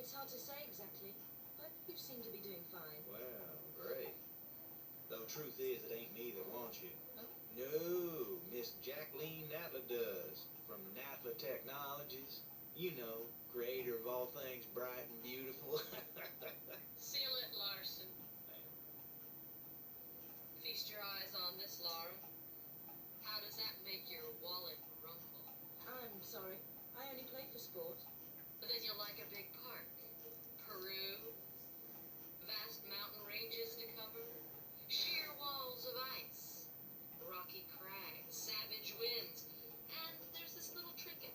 It's hard to say exactly, but you seem to be doing fine. Well, great. Though truth is, it ain't me that wants you. Oh? No, Miss Jacqueline Natla does. From Natla Technologies. You know, creator of all things bright and beautiful. Seal it, Larson. Feast your eyes on this, Laura. How does that make your wallet rumble? I'm sorry. I only play for sport. But then you like a big park. Peru, vast mountain ranges to cover, sheer walls of ice, rocky crags, savage winds, and there's this little trinket.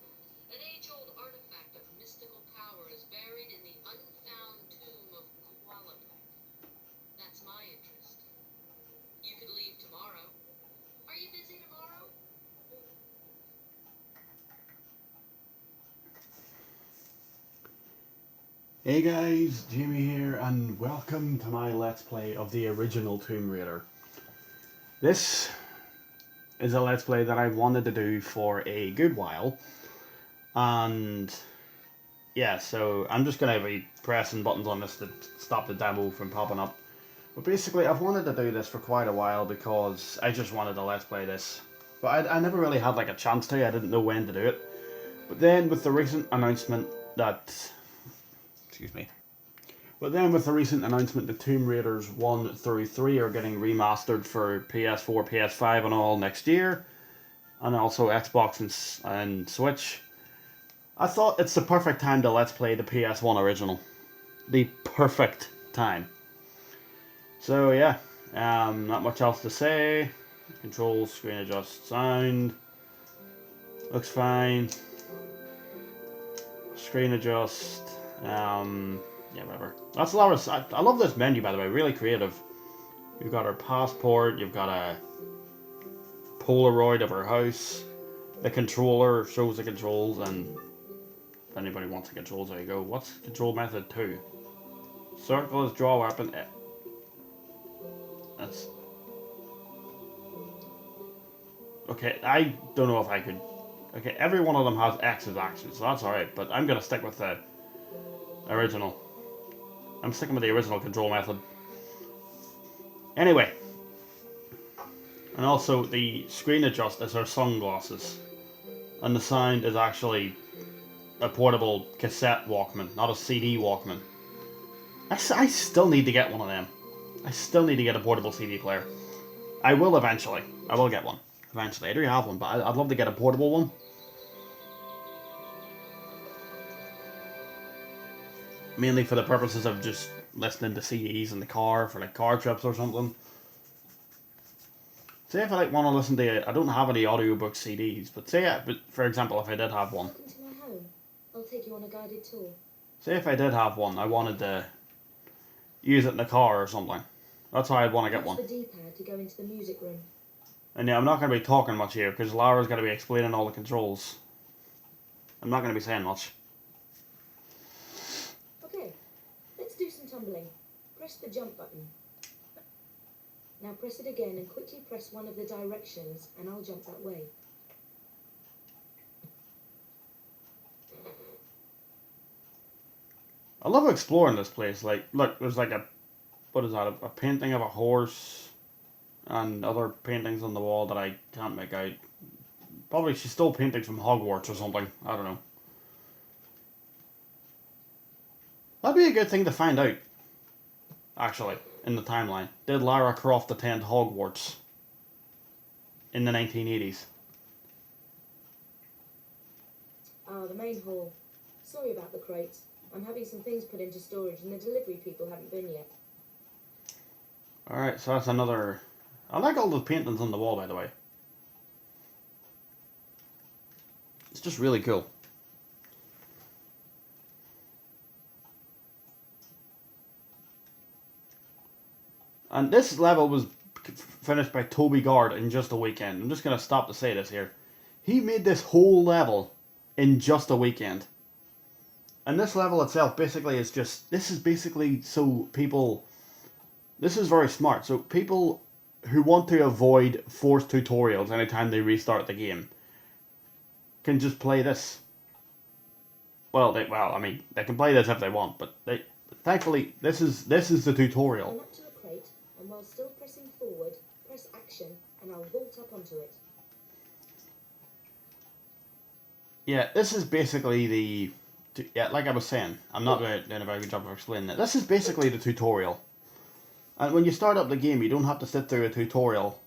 An age-old artifact of mystical power is buried in the unfound tomb of Quality. That's my interest. You could leave tomorrow. Are you busy tomorrow? Hey guys, Jamie here, and welcome to my Let's Play of the original Tomb Raider. This is a Let's Play that I've wanted to do for a good while, and yeah, so I'm just going to be pressing buttons on this to stop the demo from popping up. But basically, I've wanted to do this for quite a while because I just wanted to Let's Play this. But I never really had like a chance to, I didn't know when to do it. But then with the recent announcement that... Excuse me. But then with the recent announcement that Tomb Raiders 1 through 3 are getting remastered for PS4, PS5 and all next year, and also Xbox and Switch, I thought it's the perfect time to Let's Play the PS1 original. The perfect time. So yeah, not much else to say. Controls, screen adjust, sound. Looks fine. Screen adjust. Yeah, whatever. That's Laura's. I love this menu, by the way. Really creative. You've got her passport. You've got a Polaroid of her house. The controller shows the controls, and if anybody wants the controls, there you go. What's control method 2? Circle is draw weapon. That's... Okay, I don't know if I could... Okay, every one of them has X as actions, so that's alright, but I'm going to stick with the original. I'm sticking with the original control method. Anyway. And also, the screen adjust is her sunglasses. And the sound is actually a portable cassette Walkman, not a CD Walkman. I still need to get one of them. I still need to get a portable CD player. I will eventually. I will get one. Eventually. I do have one, but I'd love to get a portable one. Mainly for the purposes of just listening to CDs in the car, for like car trips or something. Say if I like want to listen to it, I don't have any audiobook CDs, but say, but for example, if I did have one. Welcome to my home. I'll take you on a guided tour. Say if I did have one, I wanted to use it in the car or something. That's how I'd want to get one. Press the D-pad to go into the music room. And yeah, I'm not going to be talking much here, because Laura's going to be explaining all the controls. I'm not going to be saying much. Okay, let's do some tumbling. Press the jump button. Now press it again and quickly press one of the directions, and I'll jump that way. I love exploring this place. Like, look, there's like a, what is that, a painting of a horse, and other paintings on the wall that I can't make out. Probably she stole paintings from Hogwarts or something. I don't know. That'd be a good thing to find out, actually, in the timeline. Did Lara Croft attend Hogwarts in the 1980s? Ah, the main hall. Sorry about the crates. I'm having some things put into storage and the delivery people haven't been yet. Alright, so that's another... I like all the paintings on the wall, by the way. It's just really cool. And this level was finished by Toby Gard in just a weekend. I'm just going to stop to say this here. He made this whole level in just a weekend. And this level itself basically is just... This is basically so people... This is very smart. So people who want to avoid forced tutorials anytime they restart the game can just play this well, I mean, they can play this if they want, but thankfully, this is the tutorial. Climb up to a crate, and while still pressing forward, press action, and I'll vault up onto it. Yeah, this is basically like I was saying, I'm not doing a very good job of explaining it. This is basically the tutorial. And when you start up the game, you don't have to sit through a tutorial,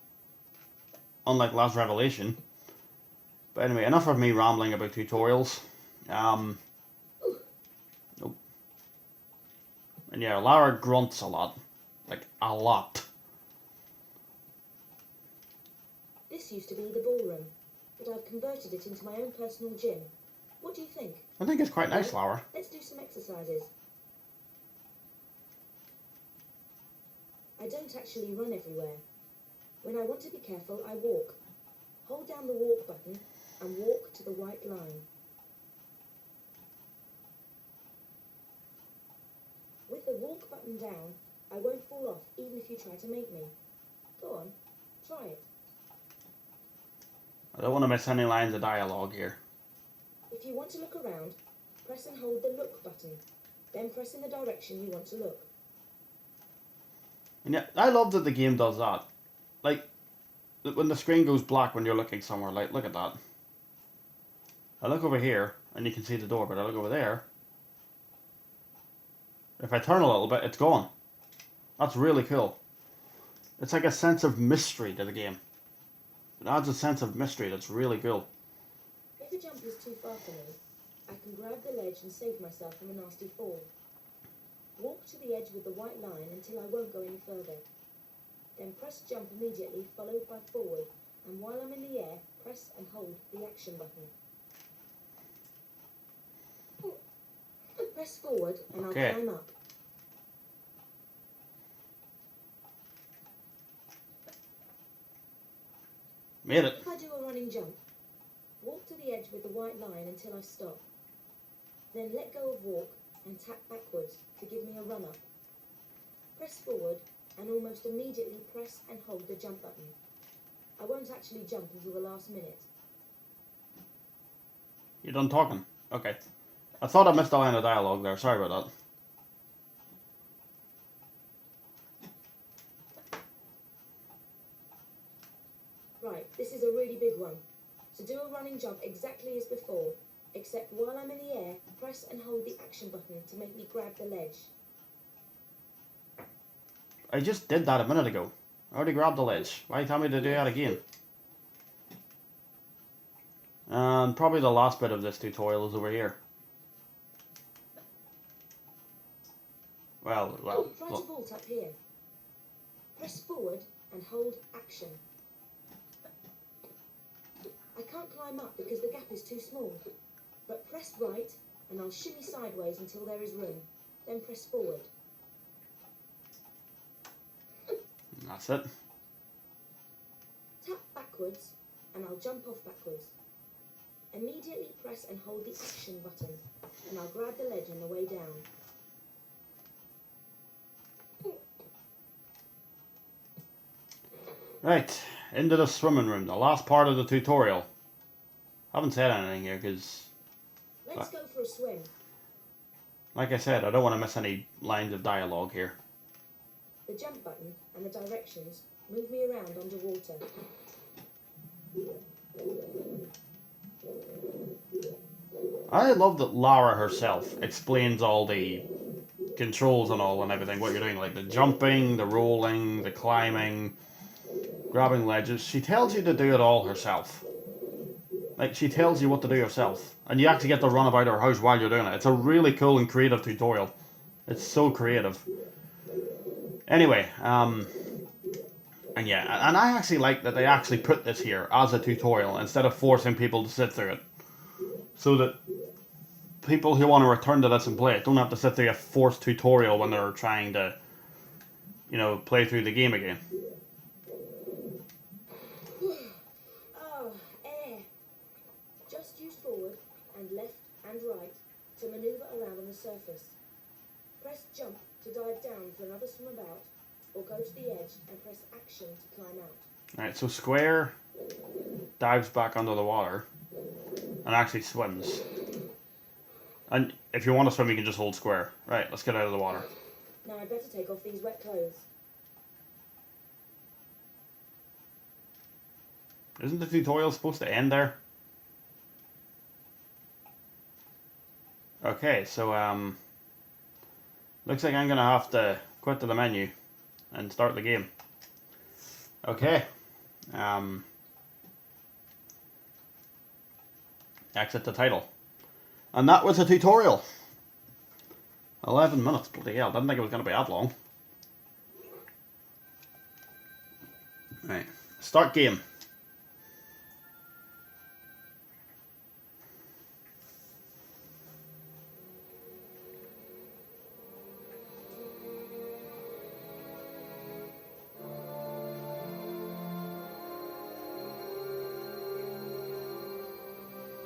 unlike Last Revelation. But anyway, enough of me rambling about tutorials. Nope. And yeah, Lara grunts a lot. Like, a lot. This used to be the ballroom, but I've converted it into my own personal gym. What do you think? I think it's quite nice, Lara. Let's do some exercises. I don't actually run everywhere. When I want to be careful, I walk. Hold down the walk button and walk to the white line. With the walk button down, I won't fall off even if you try to make me. Go on, try it. I don't want to miss any lines of dialogue here. If you want to look around, press and hold the look button. Then press in the direction you want to look. And yeah, I love that the game does that. Like, when the screen goes black when you're looking somewhere, like, look at that. I look over here, and you can see the door, but I look over there. If I turn a little bit, it's gone. That's really cool. It's like a sense of mystery to the game. It adds a sense of mystery that's really cool. If a jump is too far for me, I can grab the ledge and save myself from a nasty fall. Walk to the edge with the white line until I won't go any further. Then press jump immediately, followed by forward, and while I'm in the air, press and hold the action button. Press forward and I'll climb up. Made it. If I do a running jump, walk to the edge with the white line until I stop. Then let go of walk and tap backwards to give me a run up. Press forward and almost immediately press and hold the jump button. I won't actually jump until the last minute. You're done talking? Okay. I thought I missed a line of dialogue there. Sorry about that. Right, this is a really big one. So do a running jump exactly as before, except while I'm in the air, press and hold the action button to make me grab the ledge. I just did that a minute ago. I already grabbed the ledge. Why tell me to do that again? And probably the last bit of this tutorial is over here. Well. Try to vault up here. Press forward and hold action. I can't climb up because the gap is too small. But press right and I'll shimmy sideways until there is room. Then press forward. That's it. Tap backwards and I'll jump off backwards. Immediately press and hold the action button and I'll grab the ledge on the way down. Right, into the swimming room, the last part of the tutorial. I haven't said anything here because... Let's go for a swim. Like I said, I don't want to miss any lines of dialogue here. The jump button and the directions move me around underwater. I love that Lara herself explains all the controls and all and everything, what you're doing, like the jumping, the rolling, the climbing, grabbing ledges. She tells you to do it all herself. Like, she tells you what to do herself. And you actually get to run about her house while you're doing it. It's a really cool and creative tutorial. It's so creative. Anyway, and yeah, and I actually like that they actually put this here as a tutorial instead of forcing people to sit through it. So that people who want to return to this and play it don't have to sit through a forced tutorial when they're trying to, you know, play through the game again. Oh, air. Just use forward and left and right to maneuver around on the surface. Press jump to dive down for another swim about, or go to the edge and press action to climb out. Alright, so square dives back under the water and actually swims. And if you want to swim, you can just hold square. Right, let's get out of the water. Now I'd better take off these wet clothes. Isn't the tutorial supposed to end there? Okay, so looks like I'm gonna have to quit to the menu and start the game. Okay. Exit the title. And that was a tutorial. 11 minutes, bloody hell. Didn't think it was gonna be that long. Right. Start game.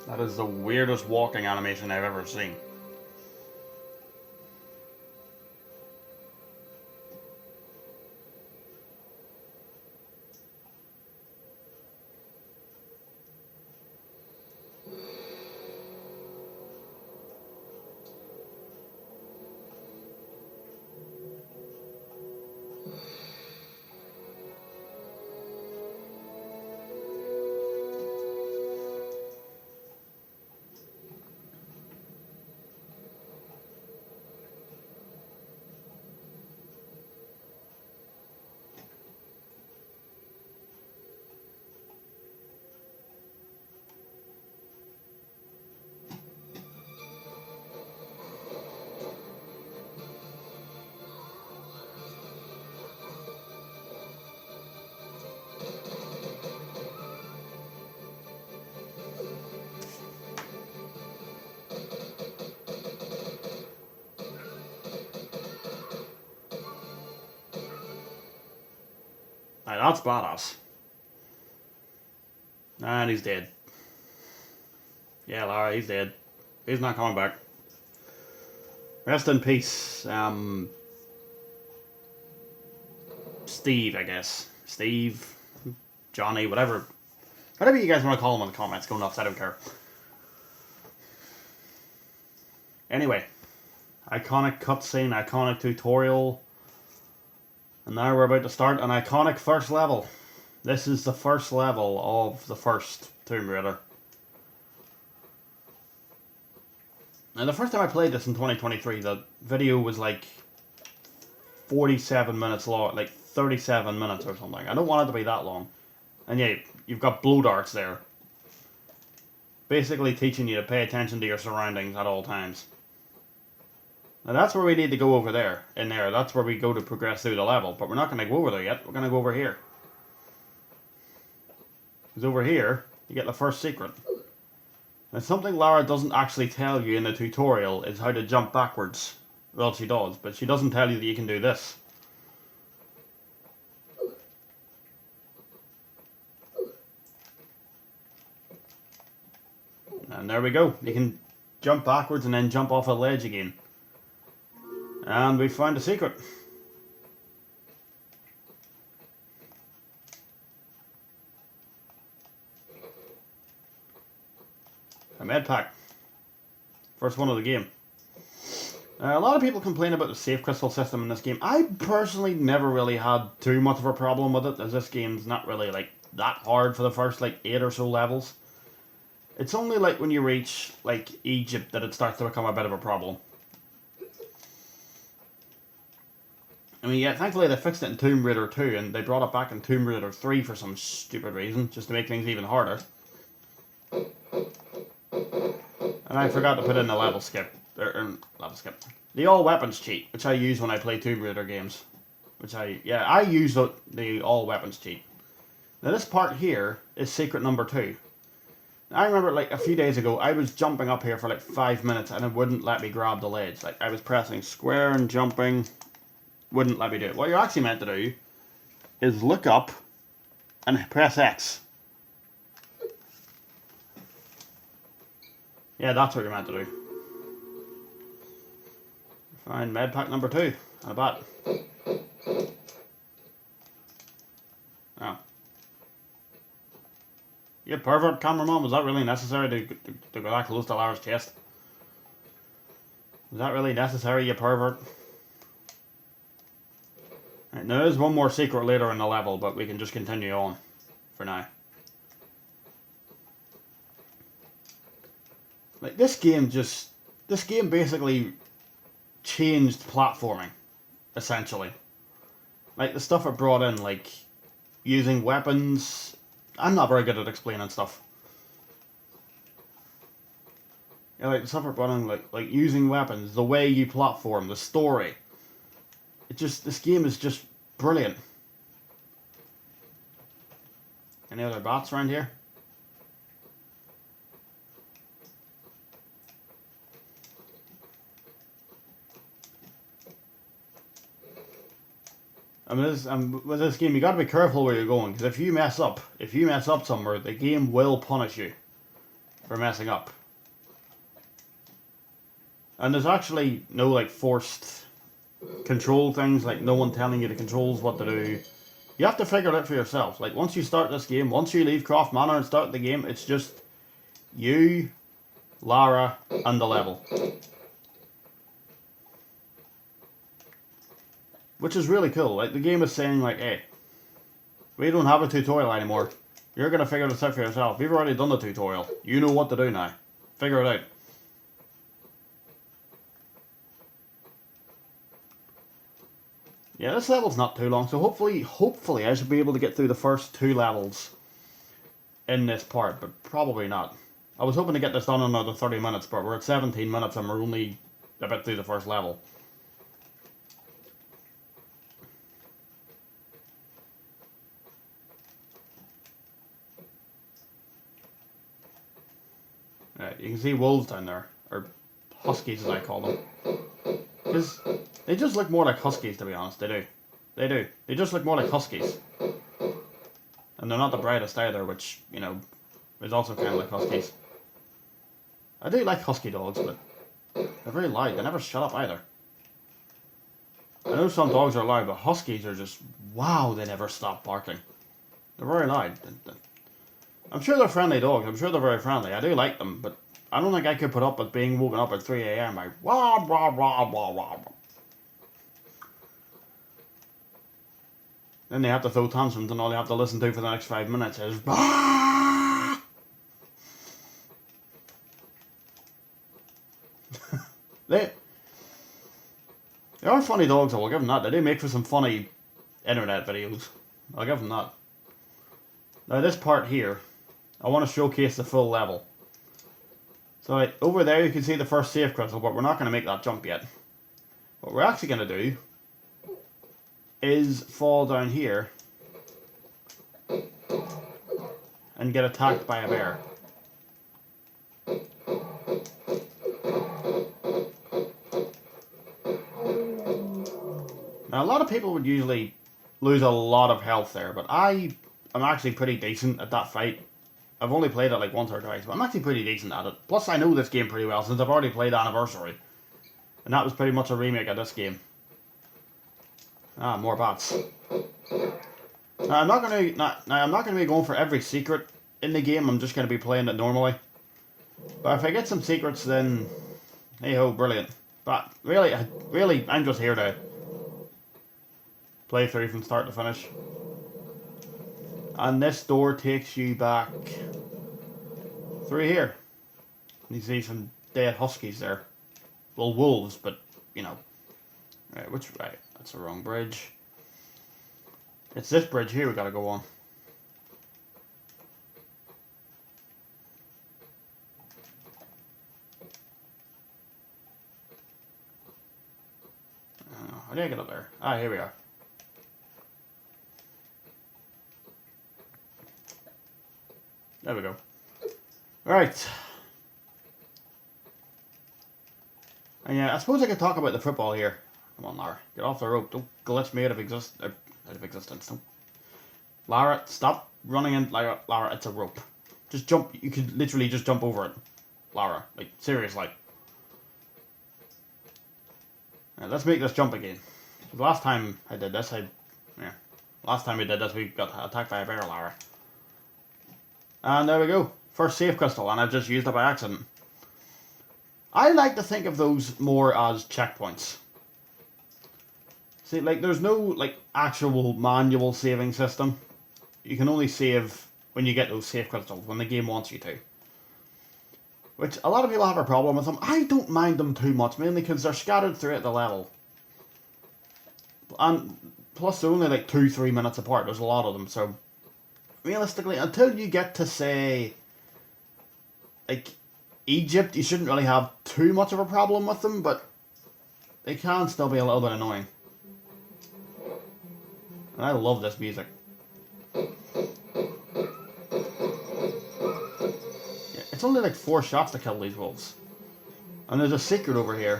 That is the weirdest walking animation I've ever seen. Right, that's badass. And he's dead. Yeah, Lara, he's dead. He's not coming back. Rest in peace, Steve, I guess. Steve, Johnny, whatever. Whatever you guys want to call him in the comments, go nuts, I don't care. Anyway, iconic cutscene, iconic tutorial. And now we're about to start an iconic first level. This is the first level of the first Tomb Raider. Now the first time I played this in 2023, the video was like 47 minutes long, like 37 minutes or something. I don't want it to be that long. And yeah, you've got blow darts there. Basically teaching you to pay attention to your surroundings at all times. Now that's where we need to go over there, in there. That's where we go to progress through the level. But we're not going to go over there yet. We're going to go over here. Because over here, you get the first secret. Now something Lara doesn't actually tell you in the tutorial is how to jump backwards. Well, she does, but she doesn't tell you that you can do this. And there we go. You can jump backwards and then jump off a ledge again. And we found a secret. A med pack. First one of the game. A lot of people complain about the save crystal system in this game. I personally never really had too much of a problem with it, as this game's not really like that hard for the first like 8 or so levels. It's only like when you reach like Egypt that it starts to become a bit of a problem. I mean, yeah, thankfully they fixed it in Tomb Raider 2 and they brought it back in Tomb Raider 3 for some stupid reason, just to make things even harder. And I forgot to put in the level skip. The all weapons cheat, which I use when I play Tomb Raider games. I use the all weapons cheat. Now this part here is secret number 2. I remember like a few days ago, I was jumping up here for like 5 minutes and it wouldn't let me grab the ledge. Like I was pressing square and jumping, wouldn't let me do it. What you're actually meant to do is look up and press X. Yeah, that's what you're meant to do. Find med pack number 2. A bat. Oh. You pervert cameraman, was that really necessary to go that close to Lara's chest? Is that really necessary, you pervert? Right, now there's one more secret later in the level, but we can just continue on for now. Like, this game basically changed platforming, essentially. Like, the stuff it brought in, like, using weapons. I'm not very good at explaining stuff. Yeah, like, the stuff it brought in, like using weapons, the way you platform, the story. This game is just brilliant. Any other bots around here? I mean, with this game, you got to be careful where you're going, because if you mess up somewhere, the game will punish you for messing up. And there's actually no like forced control things, like no one telling you the controls what to do. You have to figure it out for yourself. Like, once you start this game, once you leave Croft Manor and start the game, it's just you, Lara, and the level. Which is really cool. Like, the game is saying, like, hey, we don't have a tutorial anymore. You're going to figure this out for yourself. We've already done the tutorial. You know what to do now. Figure it out. Yeah, this level's not too long, so hopefully I should be able to get through the first 2 levels in this part, but probably not. I was hoping to get this done in another 30 minutes, but we're at 17 minutes and we're only a bit through the first level. Right, you can see wolves down there, or huskies as I call them. Because they just look more like huskies, to be honest, they do. They do. They just look more like huskies. And they're not the brightest either, which, you know, is also kind of like huskies. I do like husky dogs, but they're very loud. They never shut up either. I know some dogs are loud, but huskies are just, wow, they never stop barking. They're very loud. I'm sure they're friendly dogs. I'm sure they're very friendly. I do like them, but I don't think I could put up with being woken up at 3 a.m. by wah, wah, wah, wah, wah. Then they have to throw tantrums, and all you have to listen to for the next 5 minutes is bah! They are funny dogs, I will give them that. They do make for some funny internet videos. I'll give them that. Now this part here, I want to showcase the full level. So like, over there you can see the first save crystal, but we're not going to make that jump yet. What we're actually going to do is fall down here and get attacked by a bear. Now a lot of people would usually lose a lot of health there, but I am actually pretty decent at that fight. I've only played it like once or twice, but I'm actually pretty decent at it. Plus I know this game pretty well since I've already played Anniversary. And that was pretty much a remake of this game. Ah, more bots. Now I'm not gonna be going for every secret in the game. I'm just gonna be playing it normally. But if I get some secrets, then hey ho, brilliant. But really, I'm just here to play through from start to finish. And this door takes you back through here. You see some dead huskies there. Well, wolves, but you know. Right, right? That's the wrong bridge. It's this bridge here we gotta go on. How do I get up there? Ah, here we are. There we go. Right. And yeah, I suppose I could talk about the football here. Come on, Lara. Get off the rope. Don't glitch me out of existence. Don't. Lara, stop running in. Lara, it's a rope. Just jump. You could literally just jump over it. Lara. Like, seriously. Right, let's make this jump again. The last time I did this, last time we did this, we got attacked by a bear, Lara. And there we go. First save crystal, and I've just used it by accident. I like to think of those more as checkpoints. See, like, there's no, like, actual manual saving system. You can only save when you get those save crystals, when the game wants you to. Which, a lot of people have a problem with them. I don't mind them too much, mainly because they're scattered throughout the level. And, plus they're only like 2-3 minutes apart, there's a lot of them, so... Realistically, until you get to, say... like, Egypt, you shouldn't really have too much of a problem with them, but... they can still be a little bit annoying. And I love this music. Yeah, it's only like 4 shots to kill these wolves. And there's a secret over here.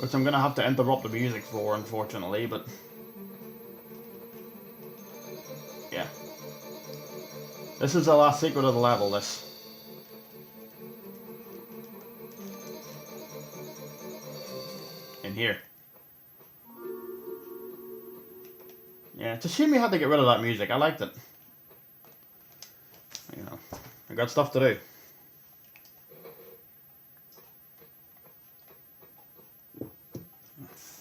Which I'm going to have to interrupt the music for, unfortunately, but... yeah. This is the last secret of the level, this. In here. Yeah, it's a shame we had to get rid of that music. I liked it. You know, I got stuff to do.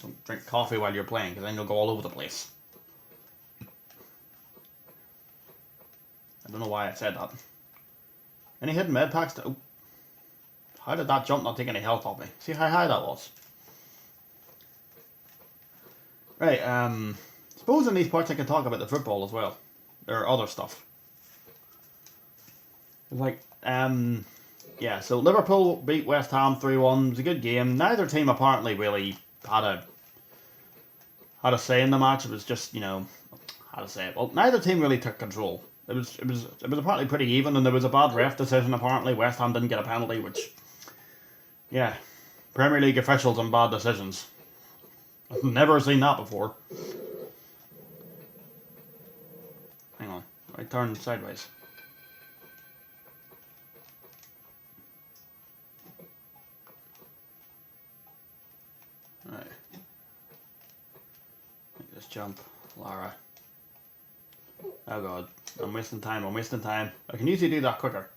Don't drink coffee while you're playing, because then you'll go all over the place. I don't know why I said that. Any hidden med packs? Oh. How did that jump not take any health off me? See how high that was? Right, suppose in these parts I can talk about the football as well. Or other stuff. Like, yeah, so Liverpool beat West Ham 3-1. It was a good game. Neither team apparently really had a say in the match. It was just, you know, how to say it. Well, neither team really took control. It was apparently pretty even, and there was a bad ref decision apparently. West Ham didn't get a penalty, which, yeah, Premier League officials and bad decisions. I've never seen that before. Hang on, I turned sideways. Right. Make this jump, Lara. Oh god, I'm wasting time, I can usually do that quicker.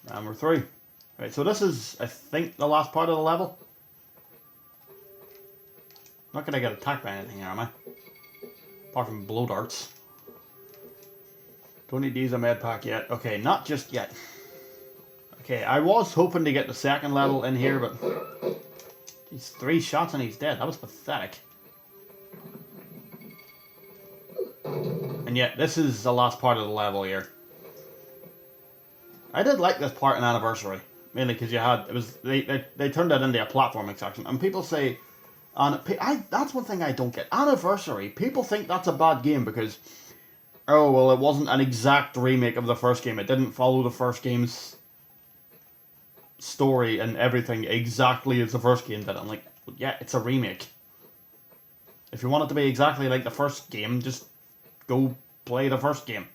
And we're through. Right, so this is, I think, the last part of the level. Not gonna get attacked by anything here, am I? Apart from blow darts. Don't need to use a med pack yet. Okay, not just yet. Okay, I was hoping to get the second level in here, but... he's 3 shots and he's dead. That was pathetic. And yet, this is the last part of the level here. I did like this part in Anniversary. Mainly because you had... They turned it into a platforming section. And people say... that's one thing I don't get. Anniversary, people think that's a bad game because... oh, well, it wasn't an exact remake of the first game. It didn't follow the first game's story and everything exactly as the first game did. I'm like, well, yeah, it's a remake. If you want it to be exactly like the first game, just go play the first game.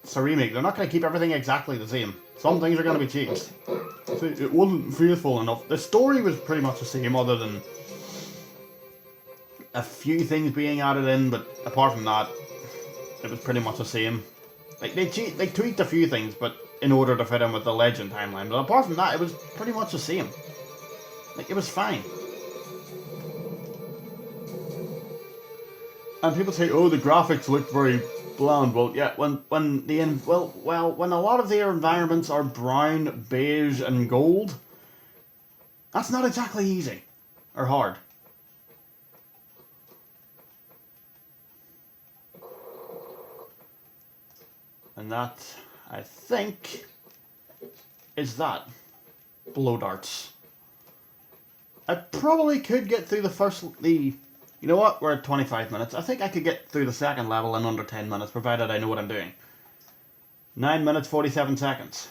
It's a remake. They're not going to keep everything exactly the same. Some things are going to be changed. See, it wasn't faithful enough. The story was pretty much the same other than a few things being added in, but apart from that, it was pretty much the same. Like, they tweaked a few things, but in order to fit in with the Legend timeline. But apart from that, it was pretty much the same. Like, it was fine. And people say, oh, the graphics look very bland. Well, yeah, when a lot of their environments are brown, beige, and gold, that's not exactly easy or hard. And that, I think, is that. Blow darts. I probably could get through you know what, we're at 25 minutes. I think I could get through the second level in under 10 minutes, provided I know what I'm doing. 9 minutes, 47 seconds.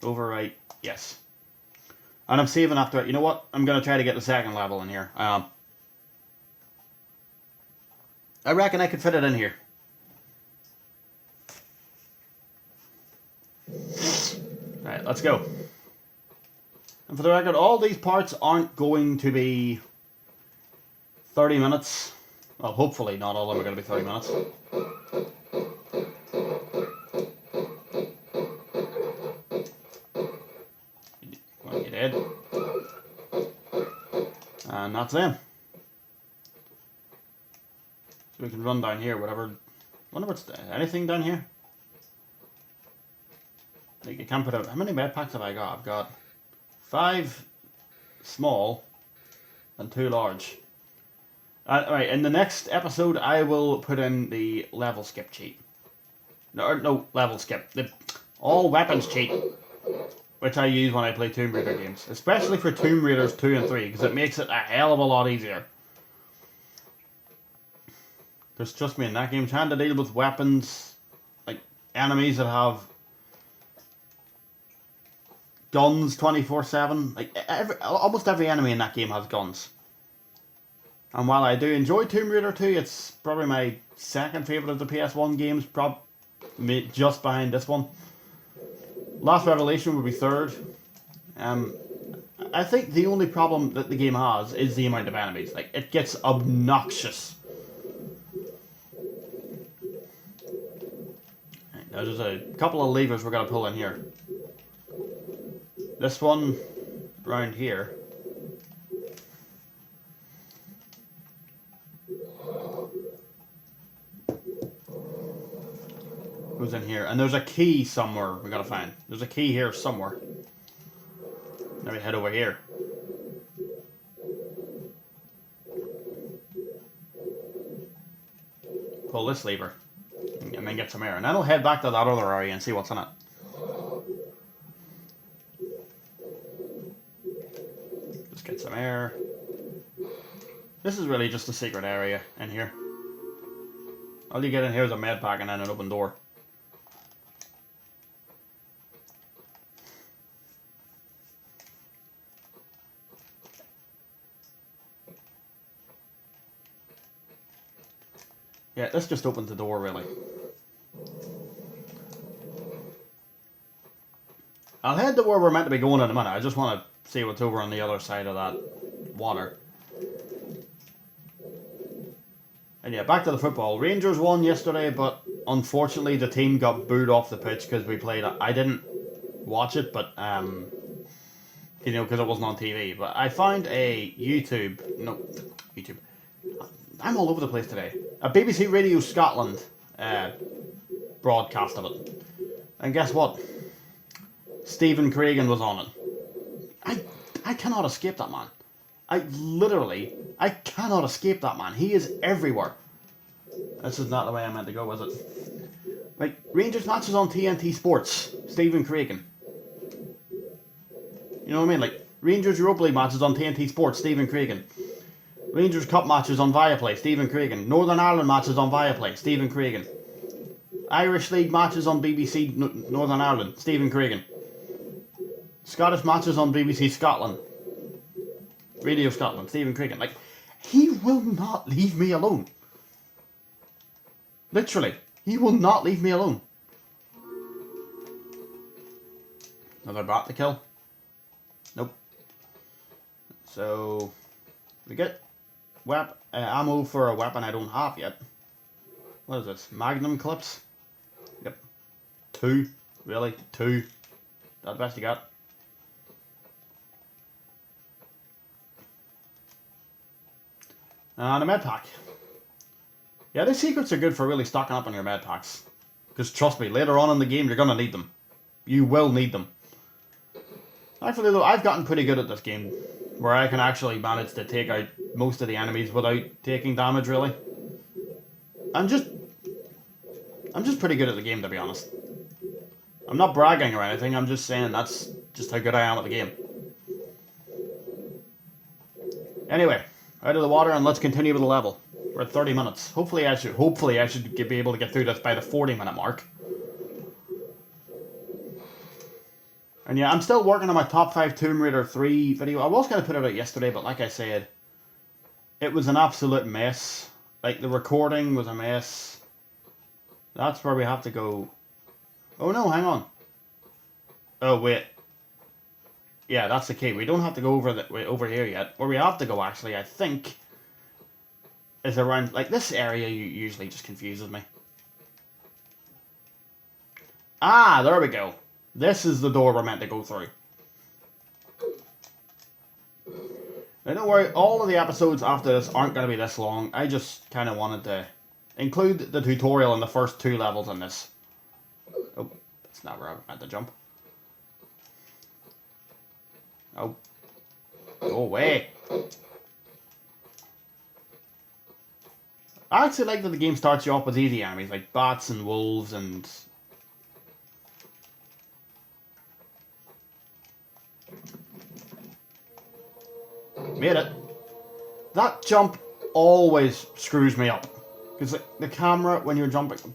Overwrite, yes. And I'm saving after it. You know what, I'm going to try to get the second level in here. I reckon I could fit it in here. Right, let's go. And for the record, all these parts aren't going to be 30 minutes. Well, hopefully not all of them are going to be 30 minutes. And that's them. So we can run down here, whatever. Wonder what's anything down here? Like you can't put out. How many med packs have I got? I've got 5 small and 2 large. Alright, in the next episode I will put in the level skip cheat. No, level skip. The all weapons cheat. Which I use when I play Tomb Raider games. Especially for Tomb Raiders 2 and 3, because it makes it a hell of a lot easier. Because trust me, in that game, trying to deal with weapons, like enemies that have guns 24/7, like almost every enemy in that game has guns. And while I do enjoy Tomb Raider 2, it's probably my second favourite of the PS1 games, just behind this one. Last Revelation would be third. I think the only problem that the game has is the amount of enemies. Like, it gets obnoxious. Right, now there's a couple of levers we're going to pull in here. This one, round here. Goes in here, and there's a key somewhere we gotta find. There's a key here somewhere. Now we head over here. Pull this lever, and then get some air, and then I'll head back to that other area and see what's in it. Just get some air. This is really just a secret area in here. All you get in here is a med pack and then an open door. Yeah, this just opens the door, really. I'll head to where we're meant to be going in a minute. I just want to see what's over on the other side of that water. And yeah, back to the football. Rangers won yesterday, but unfortunately the team got booed off the pitch because we played. I didn't watch it, but you know, because it wasn't on TV. But I found a YouTube. I'm all over the place today. A BBC Radio Scotland broadcast of it. And guess what? Stephen Cregan was on it. I cannot escape that man. I cannot escape that man. He is everywhere. This is not the way I meant to go, is it? Like, Rangers matches on TNT Sports. Stephen Cregan. You know what I mean? Like, Rangers Europa League matches on TNT Sports. Stephen Cregan. Rangers Cup matches on Viaplay, Stephen Cregan. Northern Ireland matches on Viaplay, Stephen Cregan. Irish League matches on BBC Northern Ireland, Stephen Cregan. Scottish matches on BBC Scotland, Radio Scotland, Stephen Cregan. Like, he will not leave me alone. Literally, he will not leave me alone. Another bat to kill? Nope. So, we get ammo for a weapon I don't have yet. What is this? Magnum clips? Yep. 2. Really? 2. That's the best you got. And a med pack. Yeah, these secrets are good for really stocking up on your med packs. Because trust me, later on in the game you're going to need them. You will need them. Actually though, I've gotten pretty good at this game. Where I can actually manage to take out most of the enemies without taking damage, really. I'm just pretty good at the game, to be honest. I'm not bragging or anything, I'm just saying that's just how good I am at the game. Anyway, out of the water and let's continue with the level. We're at 30 minutes. Hopefully I should be able to get through this by the 40-minute mark. And yeah, I'm still working on my top 5 Tomb Raider 3 video. I was going to put it out yesterday, but like I said, it was an absolute mess. Like, the recording was a mess. That's where we have to go. Oh no, hang on. Oh, wait. Yeah, that's the key. We don't have to go over here yet. Where we have to go, actually, I think, is around... Like, this area usually just confuses me. Ah, there we go. This is the door we're meant to go through. Now don't worry, all of the episodes after this aren't going to be this long. I just kind of wanted to include the tutorial in the first 2 levels in this. Oh, that's not where I meant to jump. Oh. Go away. I actually like that the game starts you off with easy enemies, like bats and wolves and... Made it. That jump always screws me up. Because the camera when you're jumping...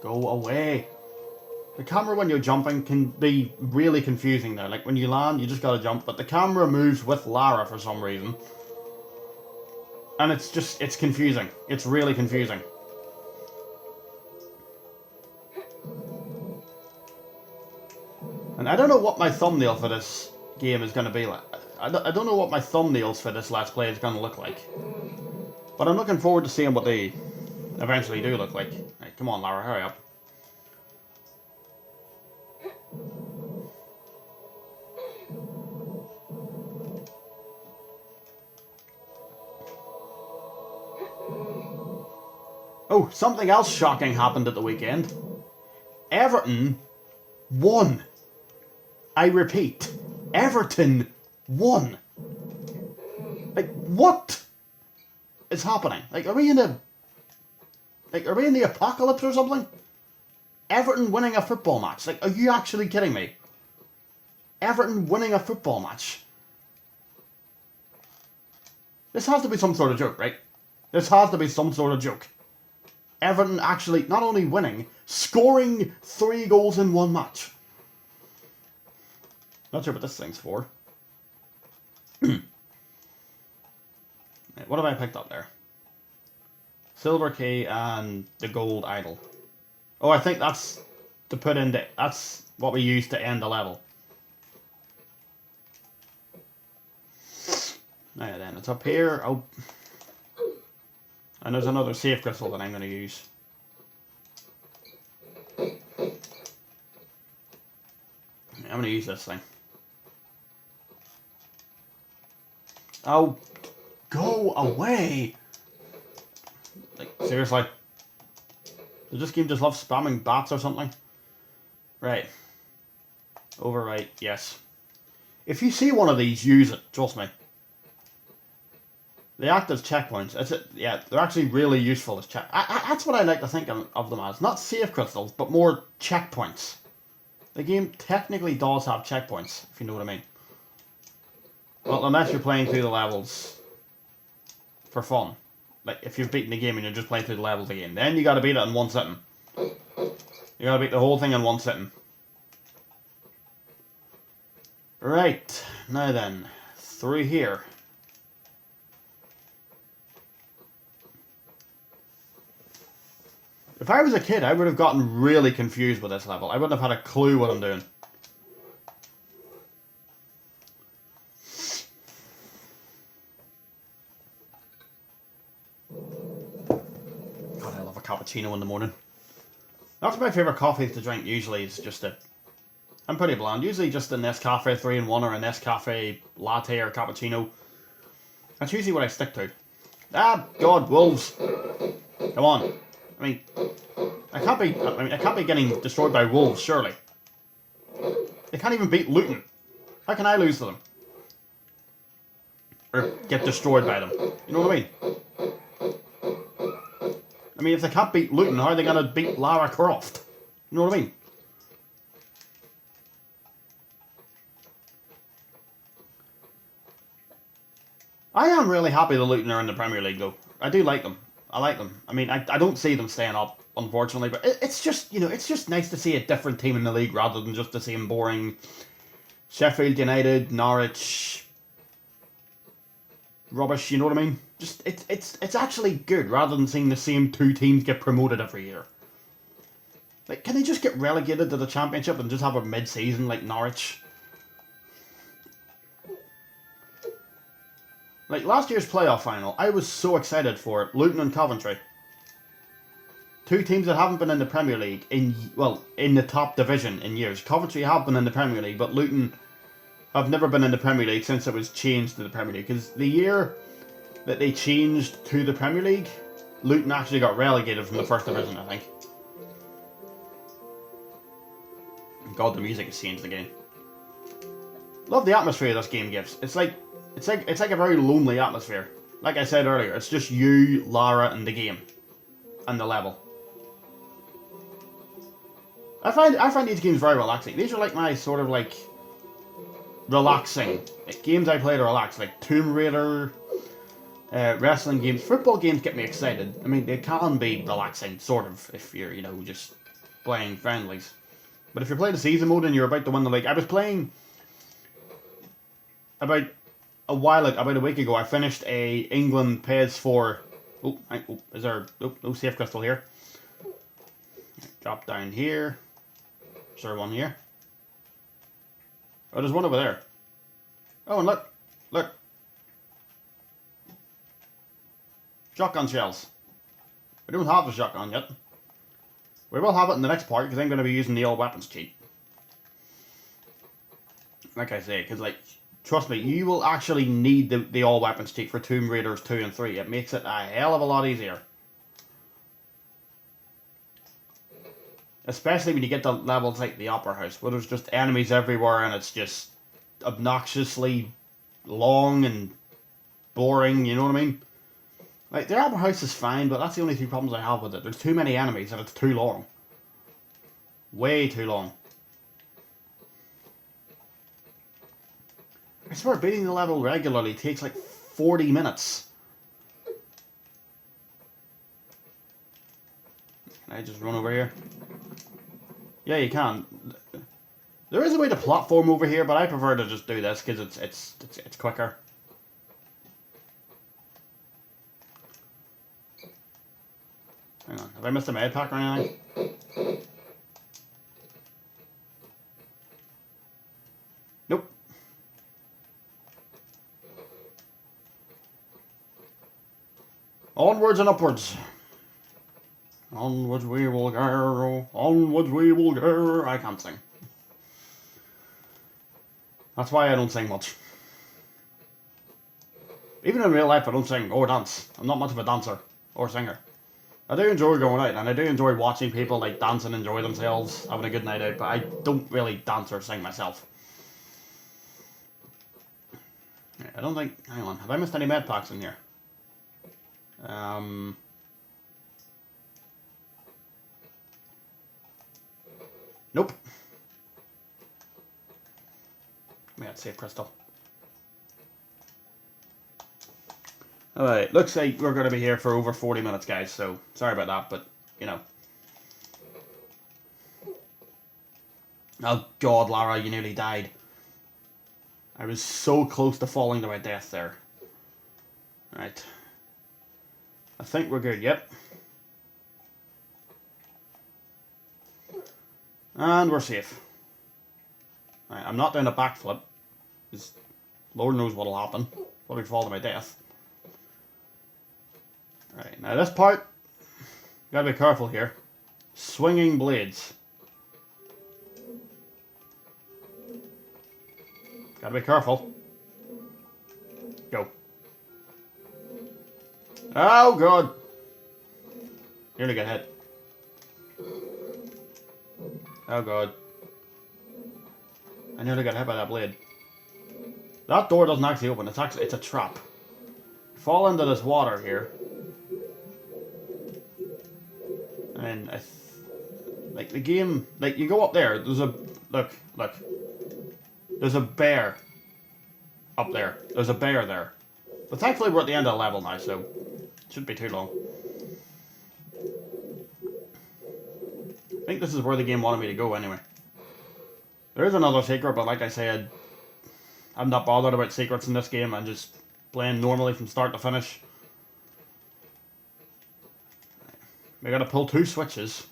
Go away. The camera when you're jumping can be really confusing there. Like when you land, you just gotta jump, but the camera moves with Lara for some reason. And it's confusing. It's really confusing. And I don't know what my thumbnail for this game is going to be like. I don't know what my thumbnails for this Let's Play is going to look like. But I'm looking forward to seeing what they eventually do look like. Right, come on, Lara, hurry up. Oh, something else shocking happened at the weekend. Everton won. I repeat, Everton won. Like, what is happening? Like, are we in the apocalypse or something? Everton winning a football match. Like, are you actually kidding me? Everton winning a football match. This has to be some sort of joke, right? This has to be some sort of joke. Everton actually not only winning, scoring 3 goals in 1 match. Not sure what this thing's for. What have I picked up there? Silver key and the gold idol. Oh, I think that's to put in the... That's what we use to end the level. Now then, it's up here. Oh. And there's another safe crystal that I'm going to use. I'm going to use this thing. Oh, go away! Like, seriously? Does this game just love spamming bats or something? Right. Overwrite, yes. If you see one of these, use it, trust me. They act as checkpoints. Yeah, they're actually really useful as that's what I like to think of them as. Not safe crystals, but more checkpoints. The game technically does have checkpoints, if you know what I mean. Well, unless you're playing through the levels for fun. Like, if you've beaten the game and you're just playing through the levels again. Then you gotta beat it in 1 sitting. You gotta beat the whole thing in 1 sitting. Right, now then. Through here. If I was a kid, I would have gotten really confused with this level. I wouldn't have had a clue what I'm doing. God, I love a cappuccino in the morning. That's my favourite coffee to drink usually. It's just I'm pretty bland. Usually just a Nescafe 3-in-1 or a Nescafe latte or cappuccino. That's usually what I stick to. Ah, God, wolves. Come on. I mean, I can't be getting destroyed by wolves, surely. They can't even beat Luton. How can I lose to them? Or get destroyed by them? You know what I mean? I mean, if they can't beat Luton, how are they going to beat Lara Croft? You know what I mean? I am really happy the Luton are in the Premier League, though. I do like them. I like them. I mean, I don't see them staying up, unfortunately, but it's just, you know, it's just nice to see a different team in the league rather than just the same boring Sheffield United, Norwich rubbish, you know what I mean? Just, it's actually good rather than seeing the same 2 teams get promoted every year. Like, can they just get relegated to the Championship and just have a mid-season like Norwich? Like, last year's playoff final, I was so excited for it. Luton and Coventry. 2 teams that haven't been in the Premier League in the top division in years. Coventry have been in the Premier League, but Luton I've never been in the Premier League since it was changed to the Premier League. Because the year that they changed to the Premier League, Luton actually got relegated from the first division, I think. God, the music has changed again. Love the atmosphere this game gives. It's like a very lonely atmosphere. Like I said earlier, it's just you, Lara, and the game, and the level. I find these games very relaxing. These are like my sort of like relaxing games I play to relax, like Tomb Raider, wrestling games. Football games get me excited. I mean, they can be relaxing, sort of, if you're, you know, just playing friendlies. But if you're playing the season mode and you're about to win the league, I was playing about a week ago. I finished a England PS4. Is there no safe crystal here? Drop down here. Is there one here? Oh, there's one over there. Oh, and look. Shotgun shells. We don't have a shotgun yet. We will have it in the next part, because I'm going to be using the all weapons cheat. Like I say, because, like, trust me, you will actually need the all weapons cheat for Tomb Raiders 2 and 3. It makes it a hell of a lot easier. Especially when you get to levels like the Opera House, where there's just enemies everywhere and it's just obnoxiously long and boring, you know what I mean? Like, the Opera House is fine, but that's the only two problems I have with it. There's too many enemies and it's too long. Way too long. I swear beating the level regularly takes like 40 minutes. Can I just run over here? Yeah, you can. There is a way to platform over here, but I prefer to just do this because it's quicker. Hang on, have I missed a med pack or anything? Nope. Onwards and upwards. Onwards we will go, onwards we will go. I can't sing. That's why I don't sing much. Even in real life I don't sing or dance. I'm not much of a dancer or singer. I do enjoy going out and I do enjoy watching people like dance and enjoy themselves, having a good night out, but I don't really dance or sing myself. I don't think, hang on, have I missed any med packs in here? Nope. We had safe crystal. Alright, looks like we're going to be here for over 40 minutes, guys, so sorry about that, but, you know. Oh god, Lara, you nearly died. I was so close to falling to my death there. Right. I think we're good, yep. And we're safe. Right, I'm not doing a backflip, because Lord knows what'll happen. Probably fall to my death. Right, now this part, gotta be careful here. Swinging blades. Gotta be careful. Go. Oh god! Nearly got hit. Oh god. I nearly got hit by that blade. That door doesn't actually open, it's a trap. Fall into this water here. And like the game, like you go up there, there's a, look. There's a bear up there. There's a bear there. But thankfully we're at the end of the level now, so it shouldn't be too long. I think this is where the game wanted me to go anyway. There is another secret, but like I said, I'm not bothered about secrets in this game. I'm just playing normally from start to finish. We gotta pull 2 switches.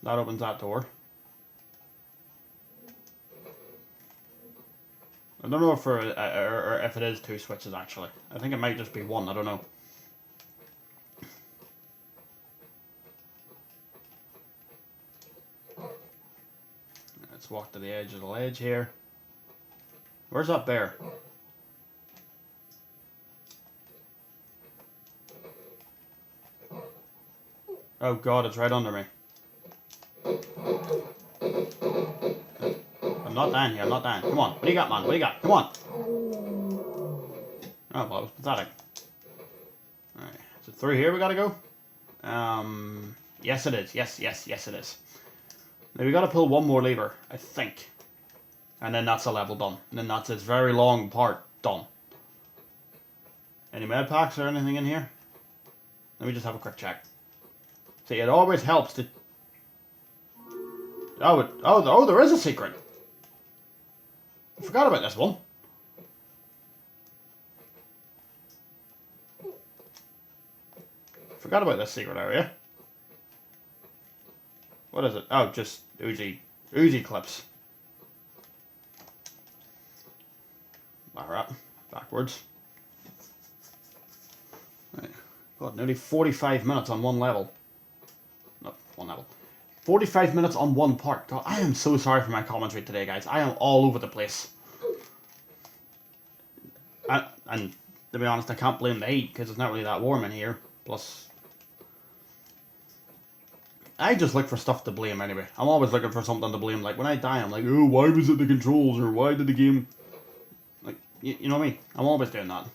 That opens that door. I don't know if it is 2 switches actually. I think it might just be 1, I don't know. walk to the edge of the ledge here. Where's that bear? Oh god, it's right under me. I'm not down here, I'm not down. Come on, what do you got, man? What do you got? Come on! Oh, well, it was pathetic. Alright, is it through here we gotta go? Yes it is. Yes it is. Now we gotta pull one more lever, I think. And then that's a level done. And then that's this very long part done. Any med packs or anything in here? Let me just have a quick check. See, it always helps to... Oh, there is a secret. I forgot about this one. Forgot about this secret area. What is it? Oh, just Uzi clips. Alright, backwards. Right. God, nearly 45 minutes on one level. No, one level. 45 minutes on one part. God, I am so sorry for my commentary today, guys. I am all over the place. And to be honest, I can't blame the heat because it's not really that warm in here. Plus, I just look for stuff to blame anyway. I'm always looking for something to blame. Like when I die, I'm like, oh, why was it the controls, or why did the game... Like, you know me. I'm always doing that.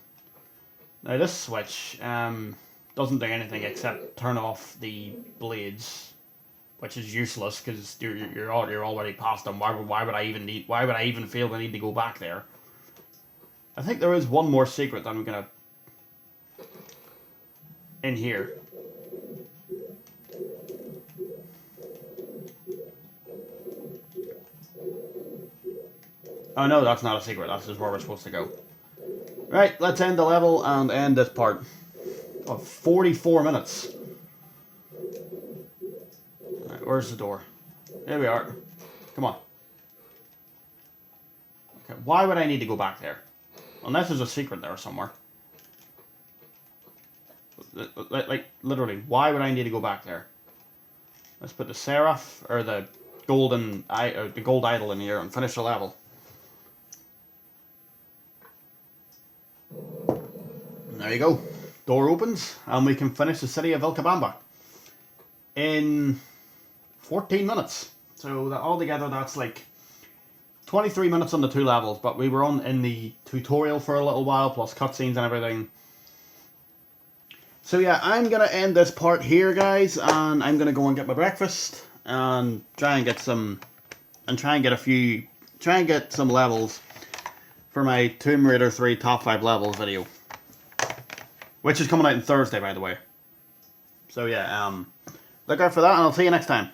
Now this switch doesn't do anything except turn off the blades, which is useless because you're already past them. Why would I even feel the need to go back there? I think there is one more secret that I'm gonna in here. Oh no, that's not a secret. That's just where we're supposed to go. Right, let's end the level and end this part. Of 44 minutes. Right, where's the door? There we are. Come on. Okay, why would I need to go back there? Unless there's a secret there somewhere. Like literally, why would I need to go back there? Let's put the seraph or the gold idol in here and finish the level. There you go. Door opens and we can finish the city of Vilcabamba in 14 minutes. So that altogether that's like 23 minutes on the two levels, but we were on in the tutorial for a little while, plus cutscenes and everything. So yeah, I'm going to end this part here, guys, and I'm going to go and get my breakfast and try and get some levels for my Tomb Raider 3 top 5 levels video, which is coming out on Thursday, by the way. So yeah, look out for that, and I'll see you next time.